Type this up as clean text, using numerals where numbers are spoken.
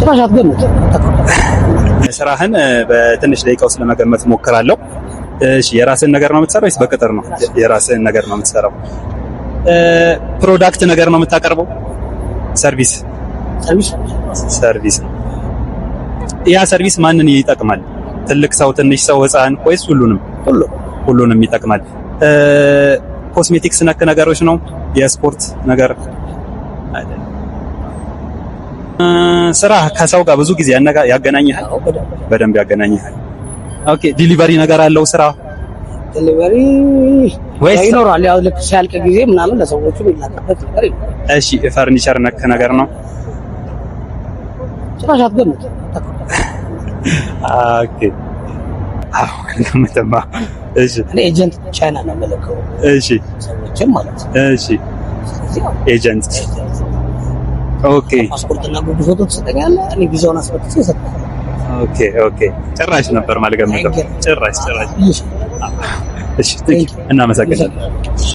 ጭራሽ አትገምት። ስራህን በትንሽ ደቂቃ ውስጥ ለመገመት ሞክራለሁ። እሺ የራስህን ነገር ነው የምትሰራው ወይስ በቅጥር ነው? የራስህን ነገር ነው የምትሰራው። ፕሮዳክት ነገር ነው የምታቀርበው? ሰርቪስ ነው። ያ ሰርቪስ ማንን ይጠቅማል? ትልቅ ሰው፣ ትንሽ ሰው፣ ህፃን ወይስ ሁሉንም ይጠቅማል? ኮስሜቲክስ ነክ ነገሮች ነው? የስፖርት ነገር አይደለም። ስራ ከሰው ጋር ብዙ ጊዜ ያገናኝሃል? በደንብ ያገናኝሃል። ኦኬ ዲሊቨሪ ነገር አለው ስራ? ዲሊቨሪ ይኖራል። ያው ልክ ሲያልቅ ጊዜ ምናምን ለሰዎቹ የሚላክበት ነገር ይኖራል። እሺ ፈርኒቸር ነክ ነገር ነው? ጭራሽ አትገምት። ኦኬ ገምተማ። እሺ እኔ ኤጀንት ቻይና ነው የምልከው። እሺ ሰዎችም ማለት ነው። እሺ ኤጀንት ኦኬ። ፓስፖርትና ጉድ ፎቶ ትሰጠኛለህ፣ እኔ ቪዛውን አስመጥቼ እሰጥሃለሁ። ኦኬ ጭራሽ ነበር ማልገምተው። ጭራሽ እሺ እናመሰግናለን።